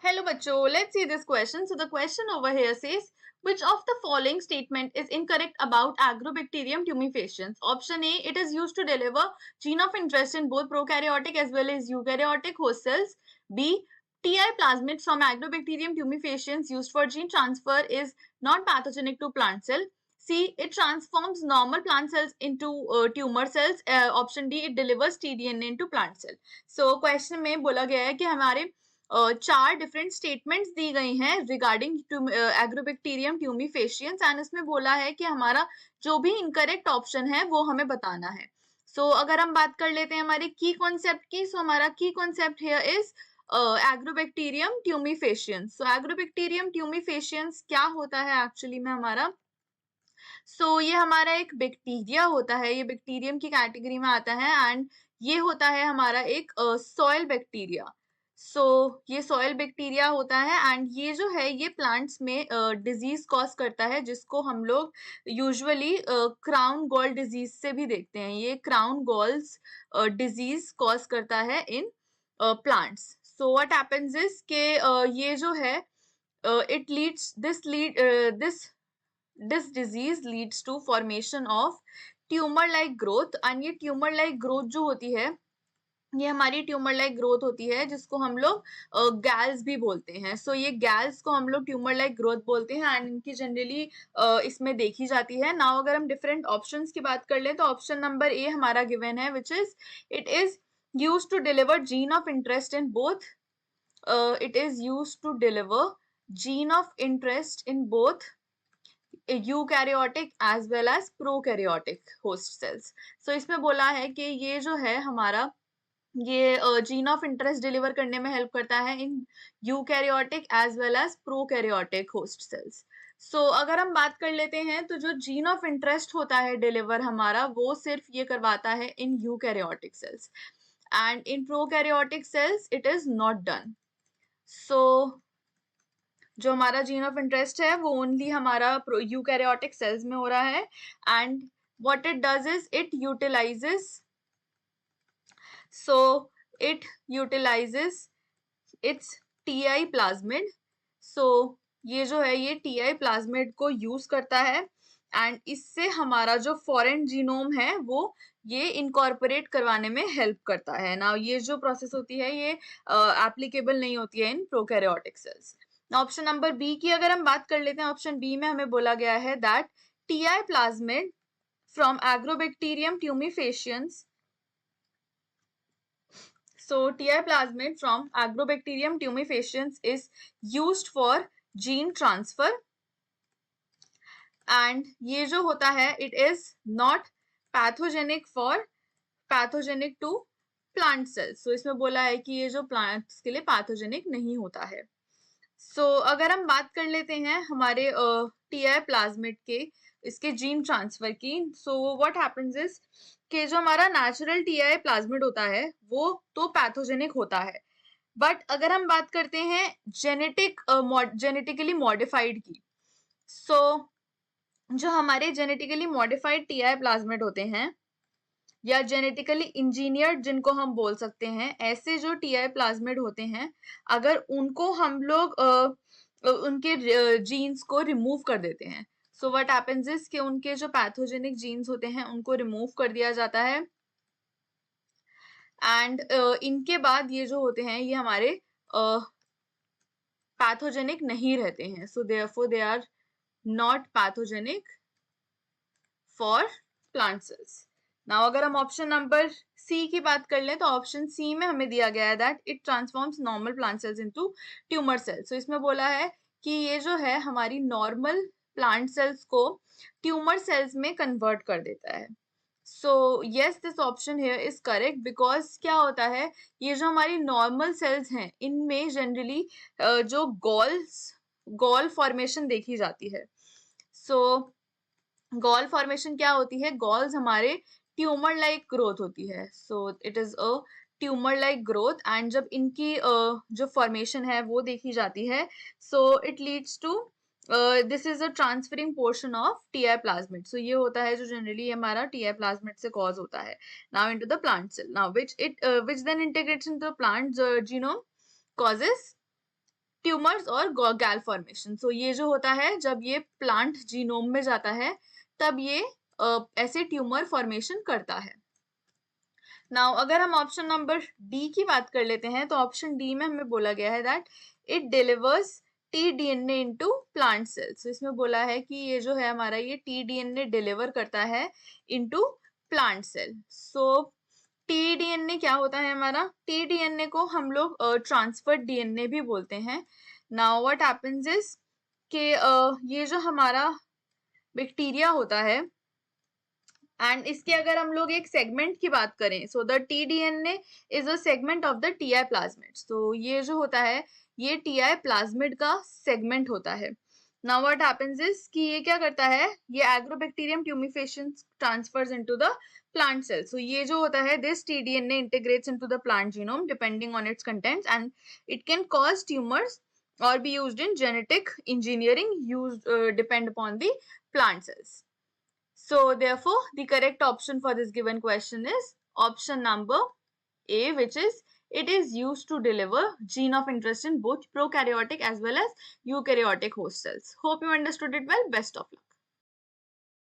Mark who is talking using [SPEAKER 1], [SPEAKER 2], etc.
[SPEAKER 1] Hello बच्चों, let's see this question. So the question over here says, which of the following statement is incorrect about Agrobacterium tumefaciens? Option A, it is used to deliver gene of interest in both prokaryotic as well as eukaryotic host cells. B, TI plasmid from Agrobacterium tumefaciens used for gene transfer is not pathogenic to plant cell. C, it transforms normal plant cells into tumor cells. Option D, it delivers tDNA into plant cell. So question में बोला गया है कि हमारे चार different statements दी गई हैं regarding agrobacterium tumefaciens and इसमें बोला है कि हमारा जो भी इनकरेक्ट ऑप्शन है वो हमें बताना है। अगर हम बात कर लेते हैं हमारे की कॉन्सेप्ट की, हमारा की concept here is agrobacterium tumefaciens. Agrobacterium tumefaciens क्या होता है एक्चुअली में हमारा? ये हमारा एक बैक्टीरिया होता है, ये बैक्टीरियम की कैटेगरी में आता है एंड ये होता है हमारा एक सॉइल बैक्टीरिया। ये सॉइल बैक्टीरिया होता है एंड ये जो है ये प्लांट्स में डिजीज कॉज करता है, जिसको हम लोग यूजुअली क्राउन गॉल डिजीज से भी देखते हैं। ये क्राउन गॉल्स डिजीज कॉज करता है in plants. What happens is के ये जो है it Leeds this disease leads to formation of tumour like growth and ये ट्यूमर लाइक ग्रोथ जो होती है ये हमारी ट्यूमर लाइक ग्रोथ होती है जिसको हम लोग गैल्स भी बोलते हैं। ये गैल्स को हम लोग ट्यूमर लाइक ग्रोथ बोलते हैं एंड इनकी जनरली इसमें देखी जाती है। नाउ अगर हम डिफरेंट ऑप्शंस की बात कर ले तो ऑप्शन नंबर ए हमारा गिवन है which is it is use to deliver gene of interest in both it is use to deliver gene of interest in both eukaryotic as well as prokaryotic host cells. इसमें बोला है कि ये जो है हमारा ये जीन ऑफ इंटरेस्ट डिलीवर करने में हेल्प करता है in eukaryotic as well as prokaryotic host cells. अगर हम बात कर लेते हैं तो जो जीन ऑफ इंटरेस्ट होता है डिलीवर हमारा वो सिर्फ ये करवाता है in eukaryotic cells and in prokaryotic sales it is not done. जो हमारा जीन ऑफ इंटरेस्ट है वो ओनली हमारा यूकैरियोटिक सेल्स में हो रहा है and what it does is it utilises it's TI plasmid. ये जो है ये टीआई प्लाज्मिड को यूज करता है एंड इससे हमारा जो फॉरेन जीनोम है वो ये इनकॉर्पोरेट करवाने में हेल्प करता है ना। ये जो प्रोसेस होती है ये एप्लीकेबल नहीं होती है in prokaryotic cells. Option number b की अगर हम बात कर लेते हैं, ऑप्शन बी में हमें बोला गया है that TI plasmid from agrobacterium tumefaciens TI plasmid from Agrobacterium tumefaciens is used for gene transfer and ये जो होता है it is not pathogenic to plant cells। इसमें बोला है कि ये जो plants के लिए pathogenic नहीं होता है। अगर हम बात कर लेते हैं हमारे TI प्लाज्मिड के इसके जीन ट्रांसफर की, व्हाट हैपेंस इज कि जो हमारा नेचुरल TI प्लाज्मिड होता है वो तो पैथोजेनिक होता है, बट अगर हम बात करते हैं जेनेटिकली मॉडिफाइड की, जो हमारे जेनेटिकली मॉडिफाइड TI प्लाज्मिड होते हैं या जेनेटिकली इंजीनियर्ड जिनको हम बोल सकते हैं, ऐसे जो TI प्लाज्मिड होते हैं अगर उनको हम लोग उनके जीन्स को रिमूव कर देते हैं, व्हाट हैपेंस इज कि उनके जो पैथोजेनिक जीन्स होते हैं उनको रिमूव कर दिया जाता है एंड इनके बाद ये जो होते हैं ये हमारे पैथोजेनिक नहीं रहते हैं। Therefore they are not pathogenic for plant cells. Now अगर हम ऑप्शन नंबर सी की बात कर लें तो ऑप्शन सी में हमें दिया गया है that it transforms normal plant cells into tumour cells. इसमें बोला है कि ये जो है हमारी नॉर्मल प्लांट सेल्स को ट्यूमर सेल्स में कन्वर्ट कर देता है। Yes, this option here is correct because क्या होता है ये जो हमारी नॉर्मल सेल्स हैं इनमें जनरली जो गॉल फॉर्मेशन देखी जाती है। गॉल फॉर्मेशन क्या होती है? गॉल्स हमारे ट्यूमर लाइक ग्रोथ होती है। It is a tumour like growth and जब इनकी जो फॉर्मेशन है वो देखी जाती है, it leads to this is a transferring portion of TI plasmid. ये होता है जो जनरली हमारा TI प्लाज्मिड से कॉज होता है now into the plant cell, now which then integrates into the plant genome causes tumours और गैल फॉर्मेशन। सो ये जो होता है जब ये प्लांट जीनोम में जाता है तब ये ऐसे ट्यूमर फॉर्मेशन करता है। नाउ अगर हम ऑप्शन नंबर डी की बात कर लेते हैं तो ऑप्शन डी में हमें बोला गया है that it delivers tDNA into plant cells. इसमें बोला है कि ये जो है हमारा ये tDNA डिलीवर करता है इनटू प्लांट सेल। सो tDNA क्या होता है हमारा? tDNA को हम लोग ट्रांसफर्ड डीएनए भी बोलते हैं। नाउ व्हाट हैपेंस इज कि ये जो हमारा बैक्टीरिया होता है एंड इसके अगर हम लोग एक सेगमेंट की बात करें, so the tDNA is a segment of the TI plasmid. सो ये जो होता है ये TI प्लाज्मिड का सेगमेंट होता है। नाउ व्हाट हैपेंस इज कि ये क्या करता है, ये agrobacterium tumefaciens transfers into the plant cell. So ये जो होता है this tDNA integrates into the plant genome depending on its contents and it can cause tumors or be used in genetic engineering used depend upon the plant cells. So therefore, the correct option for this given question is option number A, which is it is used to deliver gene of interest in both prokaryotic as well as eukaryotic host cells. Hope you understood it well. Best of luck.